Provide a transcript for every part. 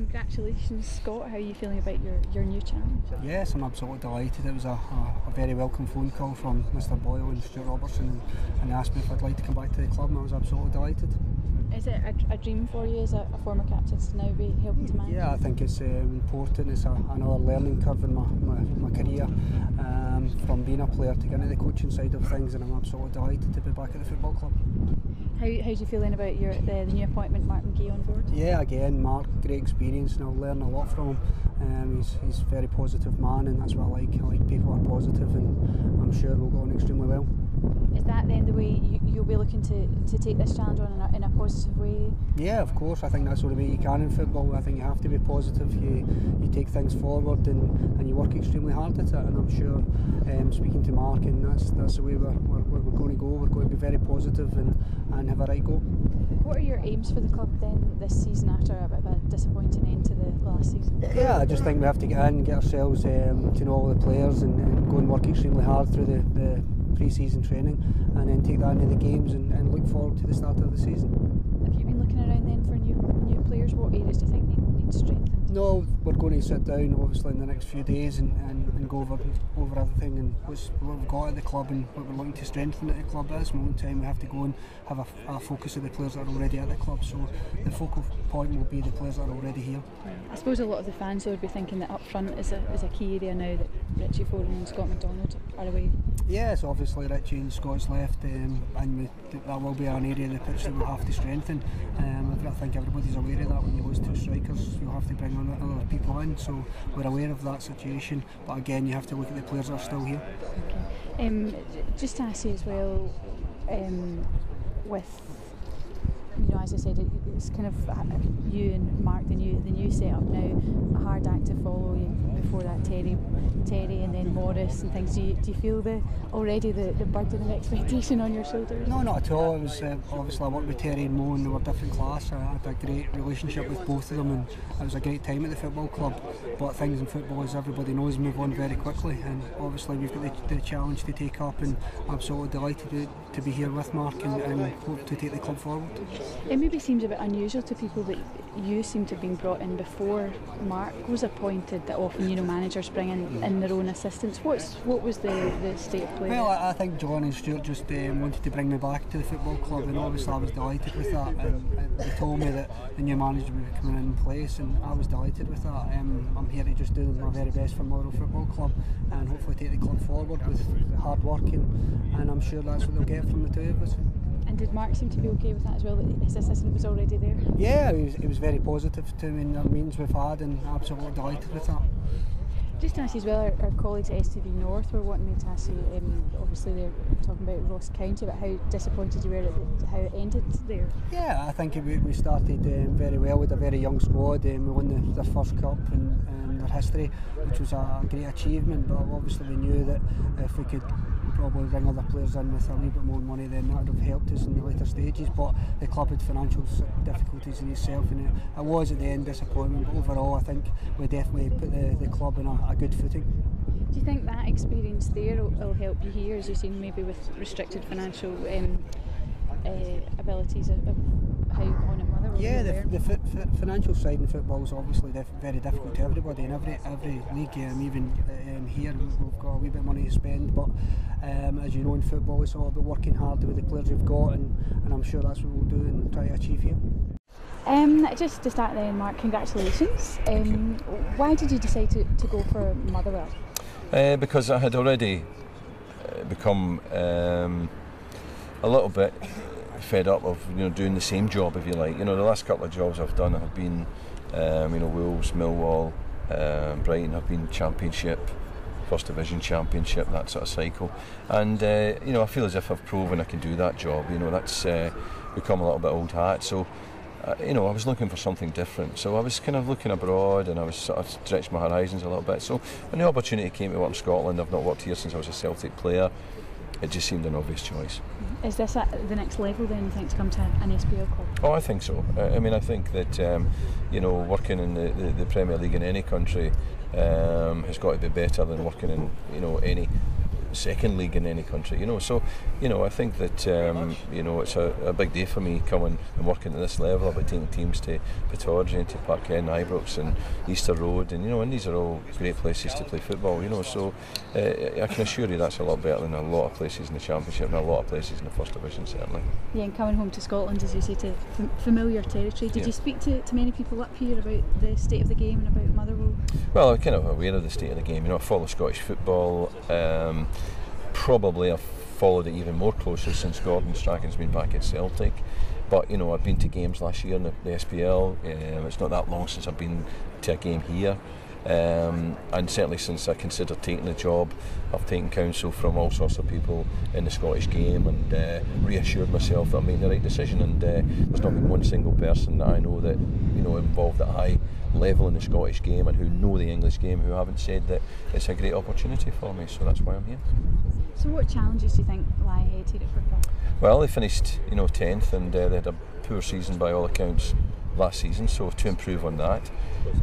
Congratulations, Scott. How are you feeling about your new challenge? Yes, I'm absolutely delighted. It was a very welcome phone call from Mr. Boyle and Stuart Robertson, and they asked me if I'd like to come back to the club, and I was absolutely delighted. Is it a dream for you as a former captain to now be helping to manage? Yeah, I think it's important. It's another learning curve in my career, from being a player to getting into the coaching side of things, and I'm absolutely delighted to be back at the football club. How do you feel about the new appointment, Mark McGhee, on board? Yeah, again, Mark, great experience, and I'll learn a lot from him. He's a very positive man, and that's what I like. I like people who are positive, and I'm sure we'll go on extremely well. Is that then the way you'll be looking to take this challenge on in a positive way? Yeah, of course. I think that's the only way you can in football. I think you have to be positive. You take things forward and you work extremely hard at it. And I'm sure, speaking to Mark, and that's the way we're going to go. We're going to be very positive and have a right go. What are your aims for the club then this season after a bit of a disappointing end to the last season? Yeah, I just think we have to get in, get ourselves to know all the players, and go and work extremely hard through the pre-season training, and then take that into the games and look forward to the start of the season. Have you been looking around then for new players? What areas do you think need strengthened? No, we're going to sit down obviously in the next few days and go over everything and what we've got at the club and what we're looking to strengthen at the club. At this moment in time we have to go and have a focus of the players that are already at the club, so the focal point will be the players that are already here. I suppose a lot of the fans would be thinking that up front is a key area now that Richie Foran and Scott McDonald are away. Yes, obviously Richie and Scott's left, and that will be an area of the pitch that we'll have to strengthen. I think everybody's aware of that. When you lose two strikers, you'll have to bring other people in, so we're aware of that situation, but again you have to look at the players that are still here. Okay. Just to ask you as well, with, as I said, it's kind of you and Mark, the new setup now, a hard act to follow. Before that, Terry and then Maurice and things. Do you feel already the burden of expectation on your shoulders? No, not at all. It was obviously I worked with Terry and Mo, and they were different class. I had a great relationship with both of them, and it was a great time at the football club. But things in football, as everybody knows, move on very quickly, and obviously we've got the challenge to take up, and absolutely delighted to be here with Mark and hope to take the club forward. It maybe seems a bit unusual to people that you seem to have been brought in before Mark was appointed, that often managers bring in their own assistants. What was the state of play? Well, I think John and Stuart just wanted to bring me back to the football club, and obviously I was delighted with that, and they told me that the new manager would be coming in place, and I was delighted with that. I'm here to just do my very best for Motherwell Football Club and hopefully take the club forward with hard work, and I'm sure that's what they'll get from the two of us. And did Mark seem to be okay with that as well, that his assistant was already there? Yeah, he was very positive to me in the meetings we've had, and absolutely delighted with that. Just to ask you as well, our colleagues at STV North were wanting me to ask you, obviously they're talking about Ross County, but how disappointed you were at how it ended there? Yeah, I think we started very well with a very young squad. We won their first cup in their history, which was a great achievement, but obviously we knew that if we could probably bring other players in with a wee bit more money, then that would have helped us in the later stages. But the club had financial difficulties in itself, and it was at the end disappointment, but overall I think we definitely put the club in a good footing. Do you think that experience there will help you here, as you've seen maybe with restricted financial abilities of how you've gone at Motherwell? Yeah, the financial side in football is obviously very difficult to everybody in every league. Even here we've got a wee bit of money to spend, but as you know in football it's all about working hard with the players you've got, and I'm sure that's what we'll do and try to achieve here. Just to start then, Mark, congratulations. Why did you decide to go for Motherwell? Because I had already become a little bit fed up of doing the same job, if you like. The last couple of jobs I've done have been Wolves, Millwall, Brighton have been Championship, First Division Championship, that sort of cycle, and I feel as if I've proven I can do that job. That's become a little bit old hat, so I was looking for something different, so I was kind of looking abroad, and I was sort of stretching my horizons a little bit. So when the opportunity came to work in Scotland, I've not worked here since I was a Celtic player, it just seemed an obvious choice. Is this at the next level then, you think, to come to an SPL club? Oh, I think so. I think that working in the Premier League in any country has got to be better than working in any second league in any country, you know. So, you know, I think that you know, it's a big day for me coming and working at this level, about taking teams to Pittodrie and to Parkhead, Ibrox and Easter Road, and you know, and these are all great places to play football, you know. So I can assure you that's a lot better than a lot of places in the Championship and a lot of places in the First Division, certainly. Yeah, and coming home to Scotland, as you say, to familiar territory. Did you speak to many people up here about the state of the game and about Motherwell? Well, I'm kind of aware of the state of the game. You know, I follow Scottish football. Probably I've followed it even more closely since Gordon Strachan's been back at Celtic. But you know, I've been to games last year in the SPL. It's not that long since I've been to a game here. And certainly since I considered taking the job, I've taken counsel from all sorts of people in the Scottish game and reassured myself that I'm making the right decision. And there's not been one single person that I know that, you know, involved at a high level in the Scottish game and who know the English game who haven't said that it's a great opportunity for me. So that's why I'm here. So what challenges do you think lie ahead here at football? Well, they finished, you know, 10th, and they had a poor season by all accounts last season, so to improve on that.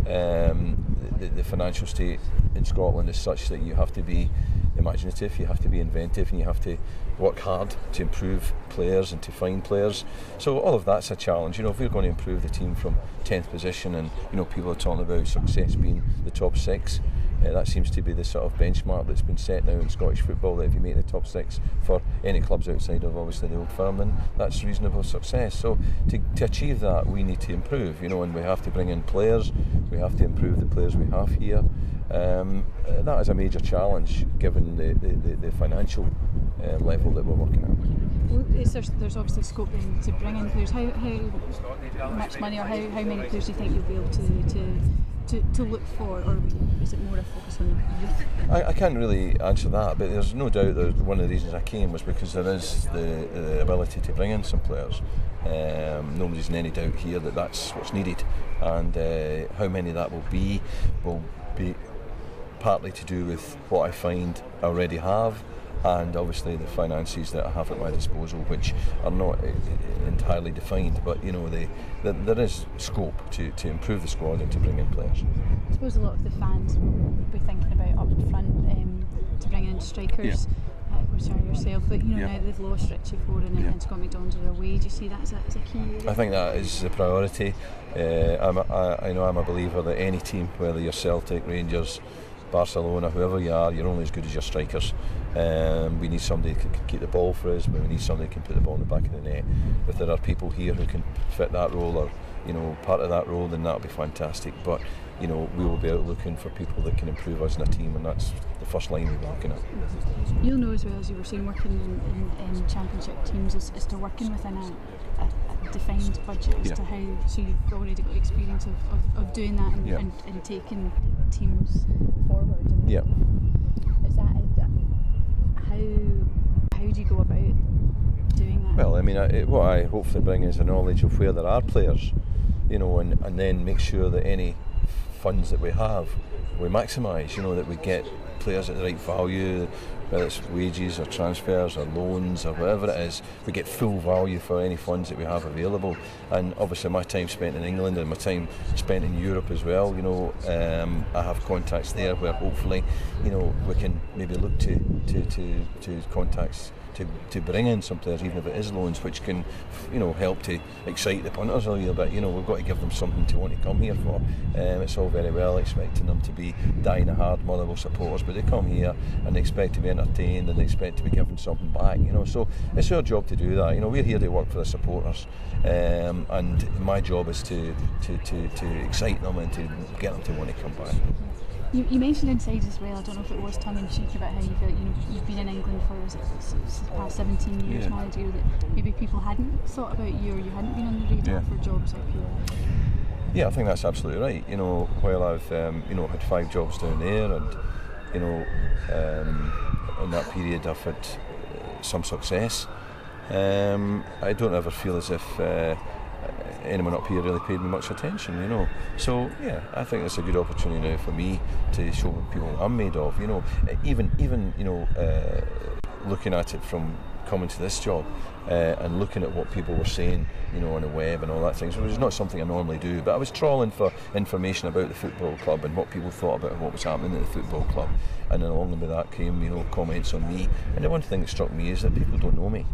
The financial state in Scotland is such that you have to be imaginative, you have to be inventive, and you have to work hard to improve players and to find players. So all of that's a challenge. You know, if we're going to improve the team from 10th position, and you know, people are talking about success being the top 6. That seems to be the sort of benchmark that's been set now in Scottish football, that if you make the top 6 for any clubs outside of obviously the Old Firm, then that's reasonable success. So to achieve that, we need to improve, you know, and we have to bring in players, we have to improve the players we have here. That is a major challenge given the financial level that we're working at. Well, there's obviously scope then to bring in players. How much money or how many players do you think you'll be able to look for, or is it more a focus on youth? I can't really answer that, but there's no doubt that one of the reasons I came was because there is the ability to bring in some players. Nobody's in any doubt here that that's what's needed, and how many that will be partly to do with what I find I already have, and obviously the finances that I have at my disposal, which are not entirely defined, but you know, there is scope to improve the squad and to bring in players. I suppose a lot of the fans will be thinking about up front to bring in strikers, which are yourself, but you know, now they've lost Richie Foran and Scott McDonald are away. Do you see that as a key area? I think that is the priority. I know I'm a believer that any team, whether you're Celtic, Rangers, Barcelona, whoever you are, you're only as good as your strikers. We need somebody who can keep the ball for us, but we need somebody who can put the ball in the back of the net. If there are people here who can fit that role, or you know, part of that role, then that'll be fantastic. But you know, we will be out looking for people that can improve us in a team, and that's the first line we'll be looking at. You'll know as well, as you were saying, working in Championship teams is to working within a defined budget as to how, so you've already got experience of doing that and taking teams forward. And is that how do you go about doing that? Well, I mean, what I hopefully bring is a knowledge of where there are players, you know, and then make sure that any funds that we have, we maximise, you know, that we get players at the right value, whether it's wages or transfers or loans or whatever it is, we get full value for any funds that we have available. And obviously my time spent in England and my time spent in Europe as well, you know, I have contacts there where hopefully, you know, we can maybe look to contacts to bring in some players, even if it is loans, which can, you know, help to excite the punters a little bit. You know, we've got to give them something to want to come here for. It's all very well expecting them to be dying-hard Motherwell supporters, but they come here and they expect to be entertained and they expect to be given something back. You know, so it's our job to do that. You know, we're here to work for the supporters, and my job is to excite them and to get them to want to come back. You mentioned inside as well, I don't know if it was tongue-in-cheek about how you felt, you know, you've been in England for the past 17 years now, that maybe people hadn't thought about you, or you hadn't been on the radar for jobs up here. Yeah, I think that's absolutely right. You know, while I've you know, had 5 jobs down there, and you know, in that period I've had some success. I don't ever feel as if anyone up here really paid me much attention, you know. So yeah, I think it's a good opportunity now for me to show people what I'm made of, you know. Even you know, looking at it from coming to this job and looking at what people were saying, you know, on the web and all that thing. So it was not something I normally do, but I was trawling for information about the football club and what people thought about what was happening at the football club. And then along with that came, you know, comments on me. And the one thing that struck me is that people don't know me.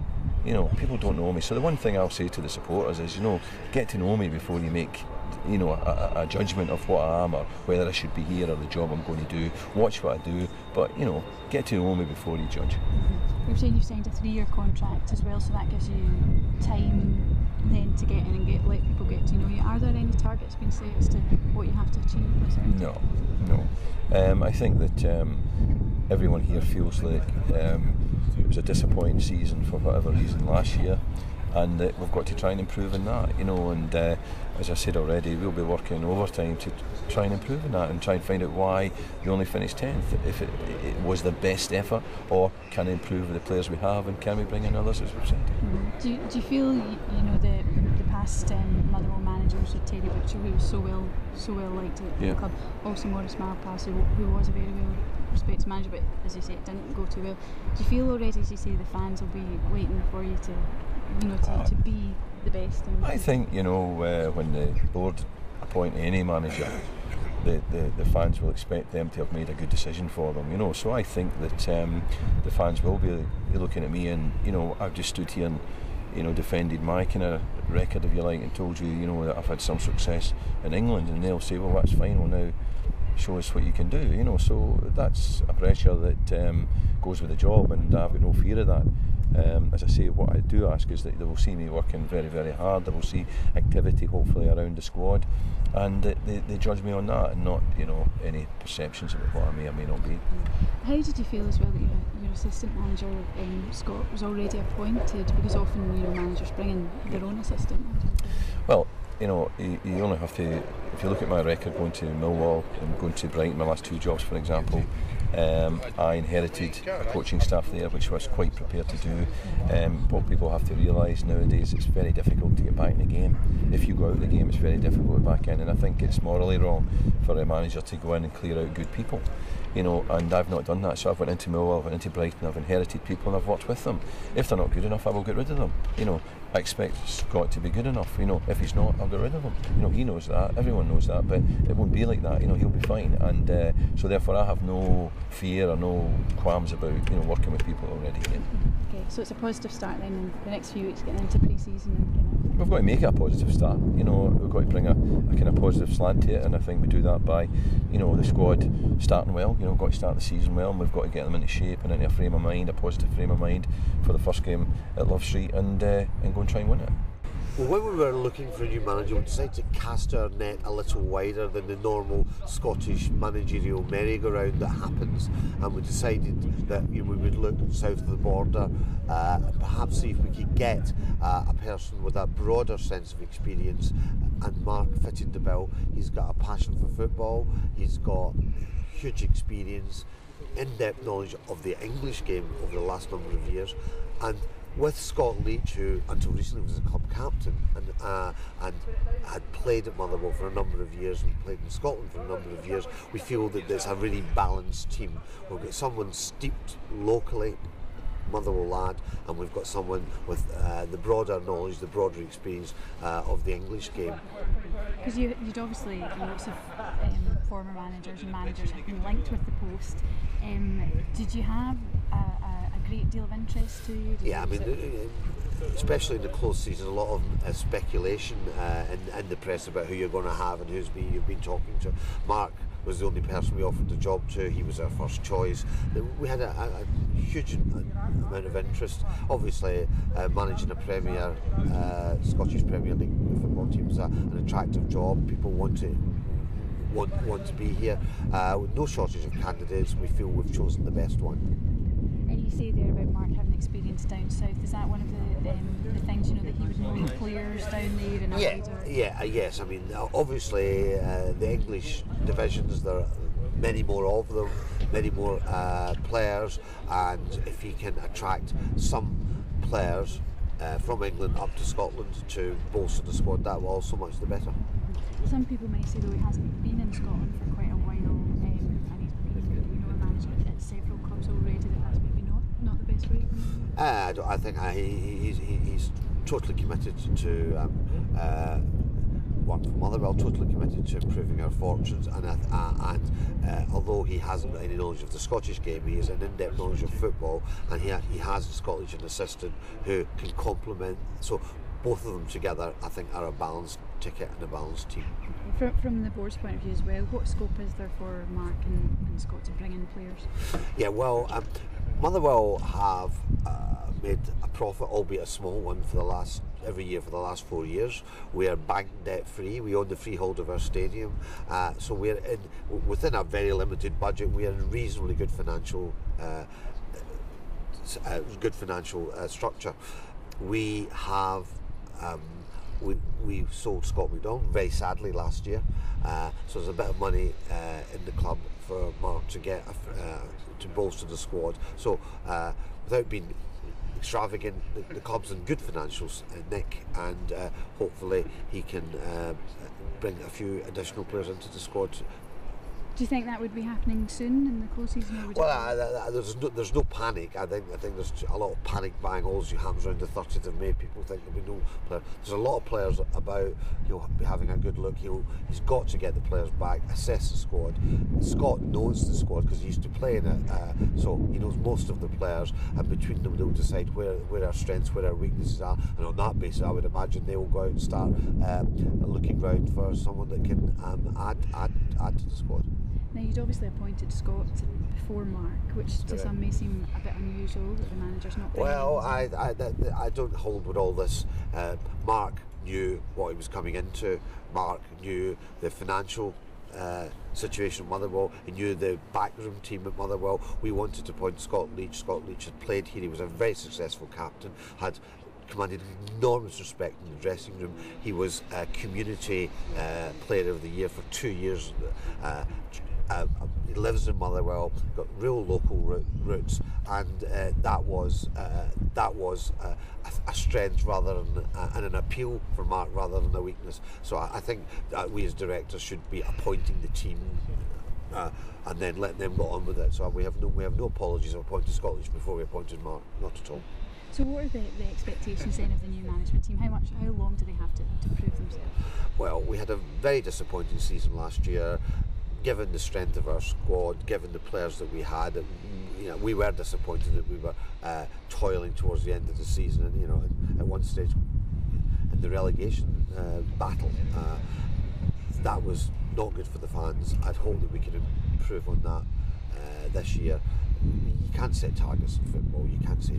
You know, people don't know me. So the one thing I'll say to the supporters is, you know, get to know me before you make, you know, a judgment of what I am or whether I should be here or the job I'm going to do. Watch what I do, but, you know, get to know me before you judge. You're saying you've signed a 3-year contract as well, so that gives you time then to get in and let people get to know you. Are there any targets being set as to what you have to achieve? No. I think that everyone here feels like it was a disappointing season for whatever reason last year, and we've got to try and improve in that, you know, and as I said already, we'll be working overtime to try and improve in that and try and find out why we only finished 10th, if it was the best effort, or can we improve with the players we have, and can we bring in others, as we've said. Do you feel, you know, the past Motherwell managers, with Terry Butcher, who was so well liked at the club, also Maurice Malpas, who was a very well respected manager, but as you say, it didn't go too well. Do you feel already, as you say, the fans will be waiting for you to, you know, to be the best? I think, you know, when the board appoint any manager, the fans will expect them to have made a good decision for them, you know. So I think that the fans will be looking at me, and, you know, I've just stood here and, you know, defended my kind of record, if you like, and told you, you know, that I've had some success in England, and they'll say, well, that's fine, well, now show us what you can do, you know. So that's a pressure that goes with the job, and I've got no fear of that. As I say, what I do ask is that they will see me working very, very hard. They will see activity, hopefully, around the squad, and they judge me on that, and not, you know, any perceptions about what I may or may not be. How did you feel as well that your assistant manager, Scott, was already appointed? Because often, you know, managers bring in their own assistant. Well, you know, you only have to, if you look at my record going to Millwall and going to Brighton, my last 2 jobs, for example, I inherited a coaching staff there, which I was quite prepared to do. What people have to realise nowadays, it's very difficult to get back in the game. If you go out of the game, it's very difficult to get back in, and I think it's morally wrong for a manager to go in and clear out good people, you know, and I've not done that. So I've went into Millwall, I've went into Brighton, I've inherited people, and I've worked with them. If they're not good enough, I will get rid of them, you know. I expect Scott to be good enough, you know. If he's not, I'll get rid of him. You know, he knows that, everyone knows that, but it won't be like that, you know, he'll be fine. And so therefore I have no fear or no qualms about, you know, working with people already. Yeah. Okay, so it's a positive start then in the next few weeks, getting into pre-season and we've got to make it a positive start, you know. We've got to bring a kind of positive slant to it, and I think we do that by, you know, the squad starting well. You know, we've got to start the season well, and we've got to get them into shape and into a frame of mind, a positive frame of mind for the first game at Love Street, and go and try and win it. Well, when we were looking for a new manager, we decided to cast our net a little wider than the normal Scottish managerial merry-go-round that happens, and we decided that, you know, we would look south of the border, perhaps see if we could get a person with a broader sense of experience, and Mark fitted the bill. He's got a passion for football, he's got huge experience, in-depth knowledge of the English game over the last number of years, and with Scott Leitch, who until recently was a club captain and had played at Motherwell for a number of years and played in Scotland for a number of years, we feel that there's a really balanced team. We've got someone steeped locally, Motherwell lad, and we've got someone with the broader knowledge, the broader experience of the English game. Because you'd obviously, lots of former managers and managers have been linked with the post. Did you have a great deal of interest to you? Yeah, I mean, especially in the close season, a lot of speculation in the press about who you're going to have and you've been talking to. Mark was the only person we offered the job to. He was our first choice. We had a huge amount of interest. Obviously, managing a Premier, Scottish Premier League football team is an attractive job. People want to be here. With no shortage of candidates, we feel we've chosen the best one. And you say there about Mark having experience down south. Is that one of the things, you know, that he would know players down there? And yes. I mean, obviously, the English divisions, there are many more of them, many more players, and if he can attract some players from England up to Scotland to bolster the squad, that will so much the better. Some people may say, though, he hasn't been in Scotland for quite a while, and he's been, you know, a manager at several clubs already that has maybe not not the best week? I think he's totally committed to work for Motherwell, totally committed to improving our fortunes, and although he hasn't got any knowledge of the Scottish game, he has an in-depth knowledge of football, and he has in Scott Leitch an assistant who can complement. So both of them together, I think, are a balanced ticket and a balanced team. From the board's point of view as well, what scope is there for Mark and Scott to bring in players? Yeah, well, Motherwell have made a profit, albeit a small one, every year for the last 4 years. We are bank debt free. We own the freehold of our stadium, so we're within a very limited budget. We are in reasonably good financial structure. We have. We sold Scott McDonald very sadly last year, so there's a bit of money in the club for Mark to get to bolster the squad. So without being extravagant, the club's in good financial nick, and hopefully he can bring a few additional players into the squad. Do you think that would be happening soon in the close season? Well, there's no panic. I think there's a lot of panic buying. All you hammers around the 30th of May. People think there'll be no player. There's a lot of players about. He'll be having a good look. He's got to get the players back, assess the squad. Scott knows the squad because he used to play in it, so he knows most of the players. And between them, they'll decide where our strengths, where our weaknesses are. And on that basis, I would imagine they will go out and start looking round for someone that can add to the squad. Now, you'd obviously appointed Scott before Mark, which to some may seem a bit unusual that the manager's not. Well, I don't hold with all this. Mark knew what he was coming into. Mark knew the financial situation at Motherwell. He knew the backroom team at Motherwell. We wanted to appoint Scott Leitch. Scott Leitch had played here. He was a very successful captain. Had commanded enormous respect in the dressing room. He was a community player of the year for 2 years. He lives in Motherwell, got real local roots, and that was a strength rather than and an appeal for Mark rather than a weakness. So I think that we as directors should be appointing the team and then letting them go on with it. So we have no apologies of appointing Scott Leitch before we appointed Mark, not at all. So what are the expectations then of the new management team? How long do they have to prove themselves? Well, we had a very disappointing season last year. Given the strength of our squad, given the players that we had, we were disappointed that we were toiling towards the end of the season, and at one stage in the relegation battle, that was not good for the fans. I'd hope that we can improve on that this year. You can't set targets in football. You can't say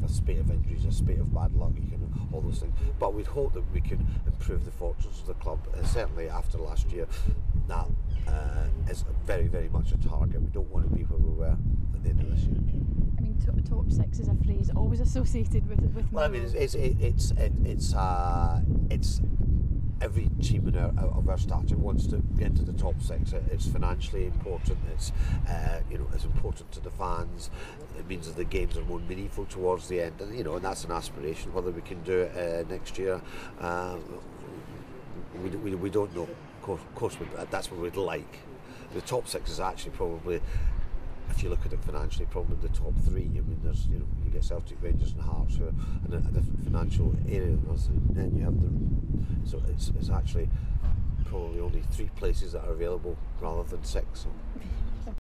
a spate of injuries, a spate of bad luck, all those things. But we'd hope that we can improve the fortunes of the club. Certainly after last year, that is very, very much a target. We don't want to be where we were at the end of this year. I mean, top six is a phrase always associated with. Well, I mean, it's every team of our stature wants to get into the top six. It's financially important. It's it's important to the fans. It means that the games are more meaningful towards the end, and that's an aspiration. Whether we can do it next year, we don't know. Of course, that's what we'd like. The top six is actually probably, if you look at it financially, probably the top three. I mean, there's you get Celtic, Rangers, and Hearts who are in a different financial area, and then you have so it's actually probably only 3 places that are available rather than 6. So.